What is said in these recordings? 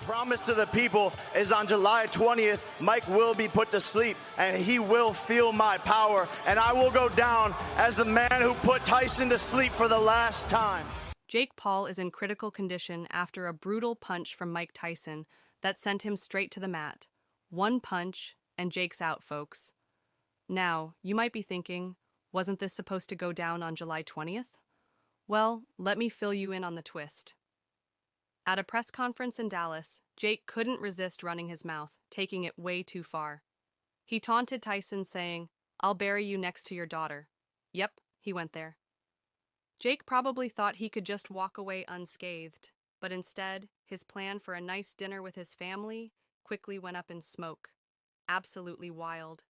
promise to the people is on July 20th, Mike will be put to sleep, and he will feel my power, and I will go down as the man who put Tyson to sleep for the last time. Jake Paul is in critical condition after a brutal punch from Mike Tyson that sent him straight to the mat. One punch, and Jake's out, folks. Now, you might be thinking, wasn't this supposed to go down on July 20th? Well, let me fill you in on the twist. At a press conference in Dallas, Jake couldn't resist running his mouth, taking it way too far. He taunted Tyson, saying, "I'll bury you next to your daughter." Yep, he went there. Jake probably thought he could just walk away unscathed, but instead, his plan for a nice dinner with his family quickly went up in smoke. Absolutely wild.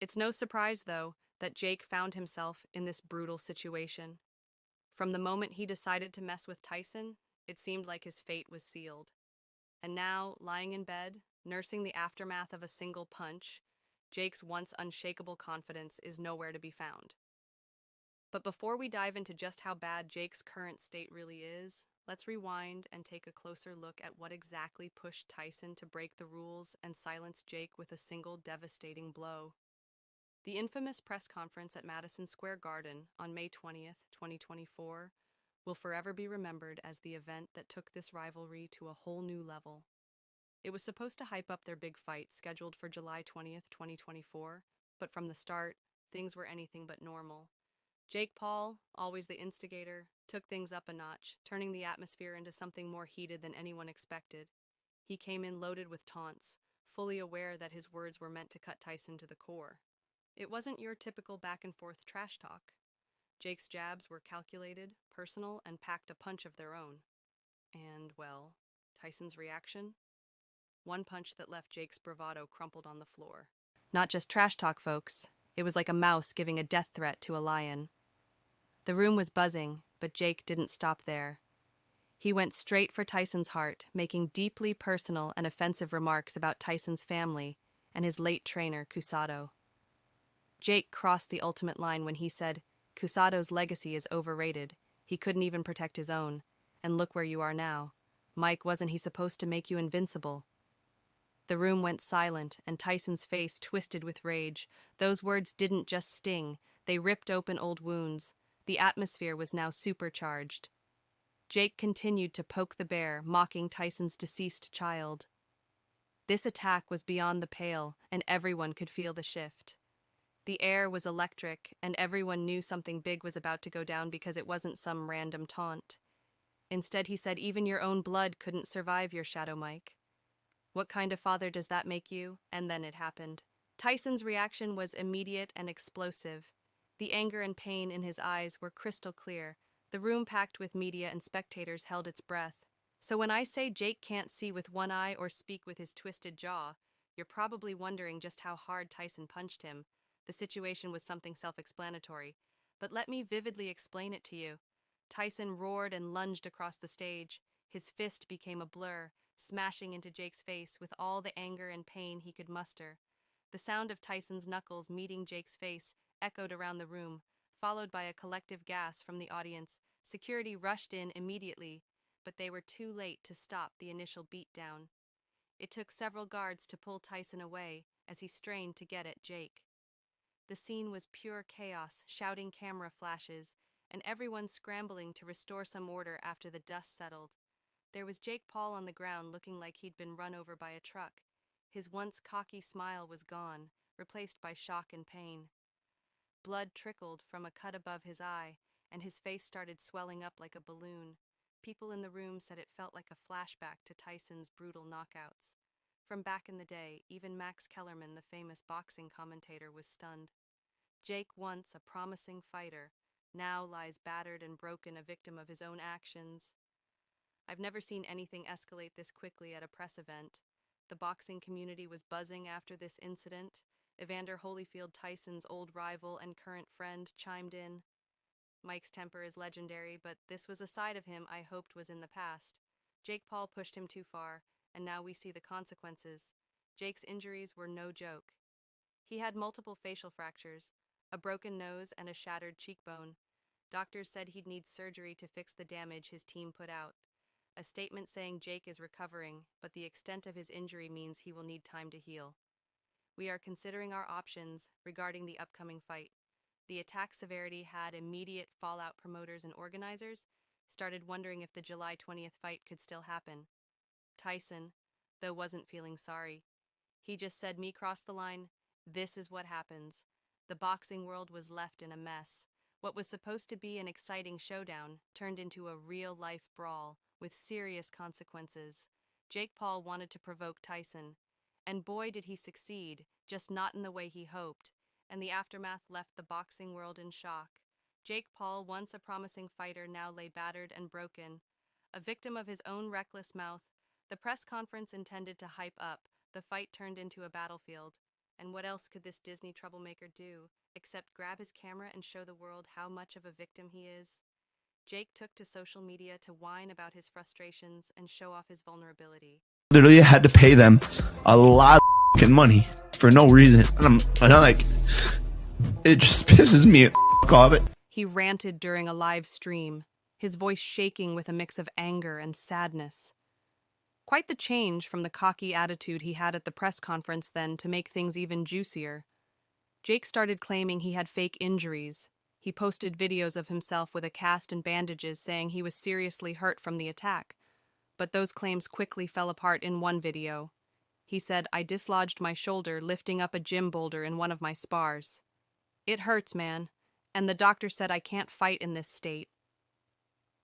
It's no surprise, though, that Jake found himself in this brutal situation. From the moment he decided to mess with Tyson, it seemed like his fate was sealed. And now, lying in bed, nursing the aftermath of a single punch, Jake's once unshakable confidence is nowhere to be found. But before we dive into just how bad Jake's current state really is, let's rewind and take a closer look at what exactly pushed Tyson to break the rules and silence Jake with a single devastating blow. The infamous press conference at Madison Square Garden on May 20th, 2024, will forever be remembered as the event that took this rivalry to a whole new level. It was supposed to hype up their big fight scheduled for July 20th, 2024, but from the start, things were anything but normal. Jake Paul, always the instigator, took things up a notch, turning the atmosphere into something more heated than anyone expected. He came in loaded with taunts, fully aware that his words were meant to cut Tyson to the core. It wasn't your typical back-and-forth trash talk. Jake's jabs were calculated, personal, and packed a punch of their own. And, well, Tyson's reaction? One punch that left Jake's bravado crumpled on the floor. Not just trash talk, folks. It was like a mouse giving a death threat to a lion. The room was buzzing, but Jake didn't stop there. He went straight for Tyson's heart, making deeply personal and offensive remarks about Tyson's family and his late trainer, Cusado. Jake crossed the ultimate line when he said, "Cusado's legacy is overrated. He couldn't even protect his own. And look where you are now. Mike, wasn't he supposed to make you invincible?" The room went silent, and Tyson's face twisted with rage. Those words didn't just sting, they ripped open old wounds. The atmosphere was now supercharged. Jake continued to poke the bear, mocking Tyson's deceased child. This attack was beyond the pale, and everyone could feel the shift. The air was electric, and everyone knew something big was about to go down because it wasn't some random taunt. Instead, he said, "Even your own blood couldn't survive your shadow, Mike. What kind of father does that make you?" And then it happened. Tyson's reaction was immediate and explosive. The anger and pain in his eyes were crystal clear. The room packed with media and spectators held its breath. So when I say Jake can't see with one eye or speak with his twisted jaw, you're probably wondering just how hard Tyson punched him. The situation was something self-explanatory, but let me vividly explain it to you. Tyson roared and lunged across the stage. His fist became a blur, smashing into Jake's face with all the anger and pain he could muster. The sound of Tyson's knuckles meeting Jake's face echoed around the room, followed by a collective gasp from the audience. Security rushed in immediately, but they were too late to stop the initial beatdown. It took several guards to pull Tyson away as he strained to get at Jake. The scene was pure chaos, shouting camera flashes, and everyone scrambling to restore some order after the dust settled. There was Jake Paul on the ground looking like he'd been run over by a truck. His once cocky smile was gone, replaced by shock and pain. Blood trickled from a cut above his eye, and his face started swelling up like a balloon. People in the room said it felt like a flashback to Tyson's brutal knockouts. From back in the day, even Max Kellerman, the famous boxing commentator, was stunned. Jake, once a promising fighter, now lies battered and broken, a victim of his own actions. I've never seen anything escalate this quickly at a press event. The boxing community was buzzing after this incident. Evander Holyfield, Tyson's old rival and current friend, chimed in. Mike's temper is legendary, but this was a side of him I hoped was in the past. Jake Paul pushed him too far, and now we see the consequences. Jake's injuries were no joke. He had multiple facial fractures, a broken nose, and a shattered cheekbone. Doctors said he'd need surgery to fix the damage his team put out. a statement saying Jake is recovering, but the extent of his injury means he will need time to heal. We are considering our options regarding the upcoming fight. The attack severity had immediate fallout. Promoters and organizers started wondering if the July 20th fight could still happen. Tyson, though, wasn't feeling sorry. He just said, "Me cross the line, this is what happens." The boxing world was left in a mess. What was supposed to be an exciting showdown turned into a real-life brawl with serious consequences. Jake Paul wanted to provoke Tyson, and boy did he succeed, just not in the way he hoped, and the aftermath left the boxing world in shock. Jake Paul, once a promising fighter, now lay battered and broken. A victim of his own reckless mouth, the press conference intended to hype up, the fight turned into a battlefield. And what else could this Disney troublemaker do, except grab his camera and show the world how much of a victim he is? Jake took to social media to whine about his frustrations and show off his vulnerability. Literally had to pay them a lot of money for no reason. And I'm like, it just pisses me off. He ranted during a live stream, his voice shaking with a mix of anger and sadness. Quite the change from the cocky attitude he had at the press conference then to make things even juicier. Jake started claiming he had fake injuries. He posted videos of himself with a cast and bandages saying he was seriously hurt from the attack. But those claims quickly fell apart in one video. He said, "I dislodged my shoulder lifting up a gym boulder in one of my spars. It hurts, man. And the doctor said I can't fight in this state."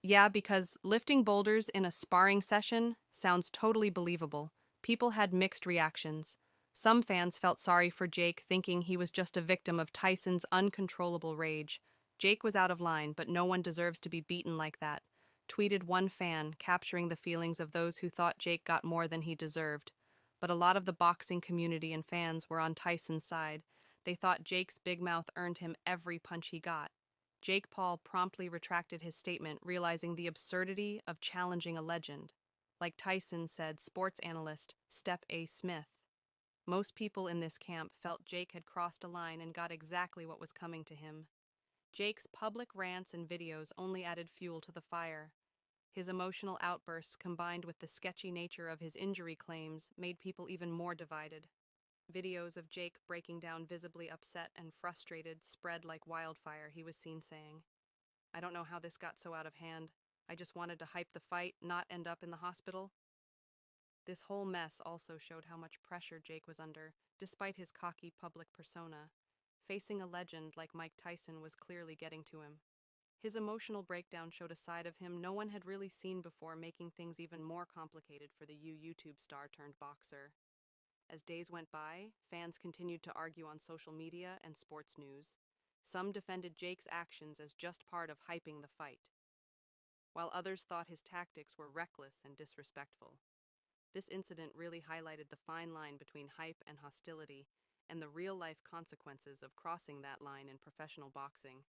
Yeah, because lifting boulders in a sparring session sounds totally believable. People had mixed reactions. Some fans felt sorry for Jake, thinking he was just a victim of Tyson's uncontrollable rage. "Jake was out of line, but no one deserves to be beaten like that," tweeted one fan, capturing the feelings of those who thought Jake got more than he deserved. But a lot of the boxing community and fans were on Tyson's side. They thought Jake's big mouth earned him every punch he got. Jake Paul promptly retracted his statement, realizing the absurdity of challenging a legend. Like Tyson said, sports analyst Step A. Smith. Most people in this camp felt Jake had crossed a line and got exactly what was coming to him. Jake's public rants and videos only added fuel to the fire. His emotional outbursts, combined with the sketchy nature of his injury claims, made people even more divided. Videos of Jake breaking down, visibly upset and frustrated, spread like wildfire. He was seen saying, "I don't know how this got so out of hand. I just wanted to hype the fight, not end up in the hospital." This whole mess also showed how much pressure Jake was under, despite his cocky public persona. Facing a legend like Mike Tyson was clearly getting to him. His emotional breakdown showed a side of him no one had really seen before, making things even more complicated for the YouTube star turned boxer. As days went by, fans continued to argue on social media and sports news. Some defended Jake's actions as just part of hyping the fight, while others thought his tactics were reckless and disrespectful. This incident really highlighted the fine line between hype and hostility, and the real-life consequences of crossing that line in professional boxing.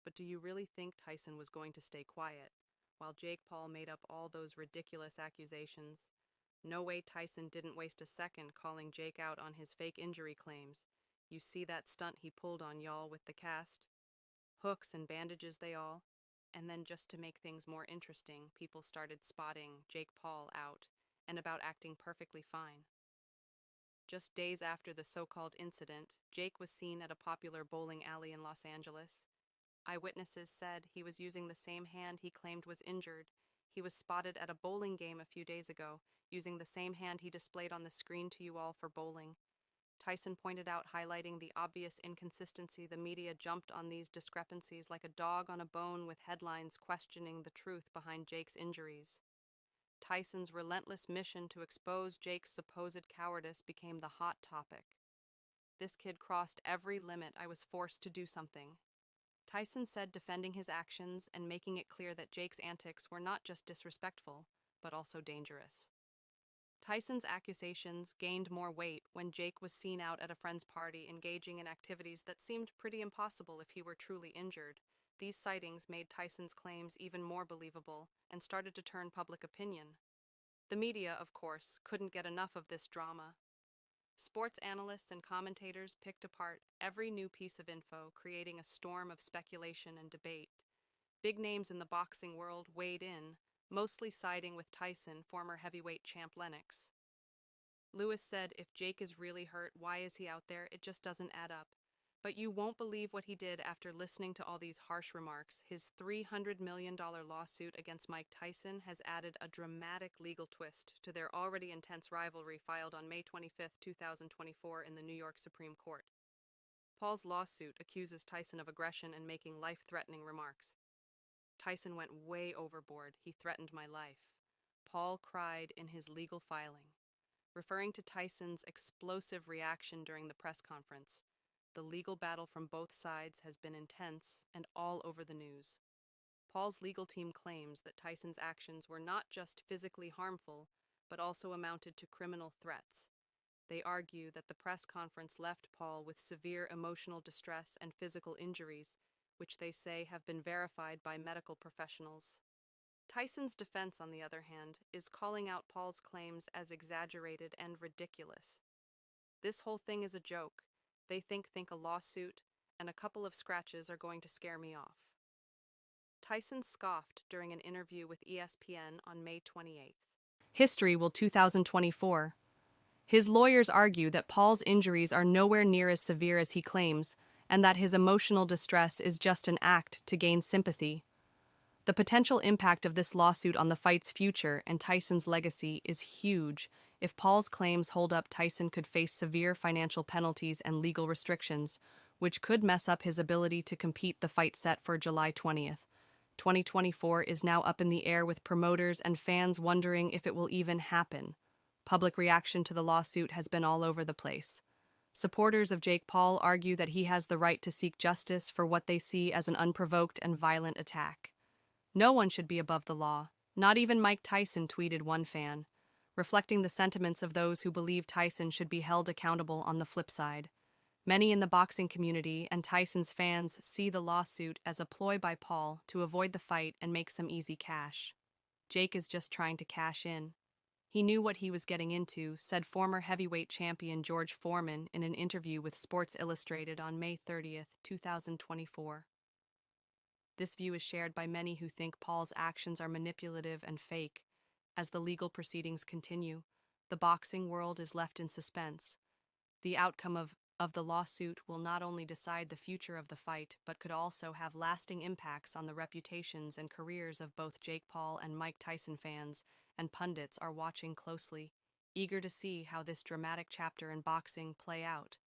But do you really think Tyson was going to stay quiet, while Jake Paul made up all those ridiculous accusations? No way. Tyson didn't waste a second calling Jake out on his fake injury claims. "You see that stunt he pulled on y'all with the cast? Hooks and bandages they all." And then, just to make things more interesting, people started spotting Jake Paul out and about acting perfectly fine. Just days after the so-called incident, Jake was seen at a popular bowling alley in Los Angeles. Eyewitnesses said he was using the same hand he claimed was injured. He was spotted at a bowling game a few days ago, using the same hand he displayed on the screen to you all for bowling. Tyson pointed out, highlighting the obvious inconsistency. The media jumped on these discrepancies like a dog on a bone, with headlines questioning the truth behind Jake's injuries. Tyson's relentless mission to expose Jake's supposed cowardice became the hot topic. "This kid crossed every limit. I was forced to do something," Tyson said, defending his actions and making it clear that Jake's antics were not just disrespectful, but also dangerous. Tyson's accusations gained more weight when Jake was seen out at a friend's party, engaging in activities that seemed pretty impossible if he were truly injured. These sightings made Tyson's claims even more believable and started to turn public opinion. The media, of course, couldn't get enough of this drama. Sports analysts and commentators picked apart every new piece of info, creating a storm of speculation and debate. Big names in the boxing world weighed in. mostly siding with Tyson, former heavyweight champ Lennox. Lewis said, if Jake is really hurt, why is he out there? It just doesn't add up. But you won't believe what he did after listening to all these harsh remarks. His $300 million lawsuit against Mike Tyson has added a dramatic legal twist to their already intense rivalry filed on May 25, 2024 in the New York Supreme Court. Paul's lawsuit accuses Tyson of aggression and making life-threatening remarks. Tyson went way overboard. He threatened my life. Paul cried in his legal filing, referring to Tyson's explosive reaction during the press conference. The legal battle from both sides has been intense and all over the news. Paul's legal team claims that Tyson's actions were not just physically harmful, but also amounted to criminal threats. They argue that the press conference left Paul with severe emotional distress and physical injuries, which they say have been verified by medical professionals. Tyson's defense, on the other hand, is calling out Paul's claims as exaggerated and ridiculous. This whole thing is a joke. They think a lawsuit and a couple of scratches are going to scare me off. Tyson scoffed during an interview with ESPN on May 28th. History will 2024. His lawyers argue that Paul's injuries are nowhere near as severe as he claims, and that his emotional distress is just an act to gain sympathy. The potential impact of this lawsuit on the fight's future and Tyson's legacy is huge. If Paul's claims hold up, Tyson could face severe financial penalties and legal restrictions, which could mess up his ability to compete. The fight set for July 20th. 2024 is now up in the air, with promoters and fans wondering if it will even happen. Public reaction to the lawsuit has been all over the place. Supporters of Jake Paul argue that he has the right to seek justice for what they see as an unprovoked and violent attack. No one should be above the law, not even Mike Tyson, tweeted one fan, reflecting the sentiments of those who believe Tyson should be held accountable. On the flip side, many in the boxing community and Tyson's fans see the lawsuit as a ploy by Paul to avoid the fight and make some easy cash. Jake is just trying to cash in. He knew what he was getting into, said former heavyweight champion George Foreman in an interview with Sports Illustrated on May 30th, 2024. This view is shared by many who think Paul's actions are manipulative and fake. As the legal proceedings continue, the boxing world is left in suspense. The outcome of the lawsuit will not only decide the future of the fight, but could also have lasting impacts on the reputations and careers of both Jake Paul and Mike Tyson. Fans and pundits are watching closely, eager to see how this dramatic chapter in boxing play out.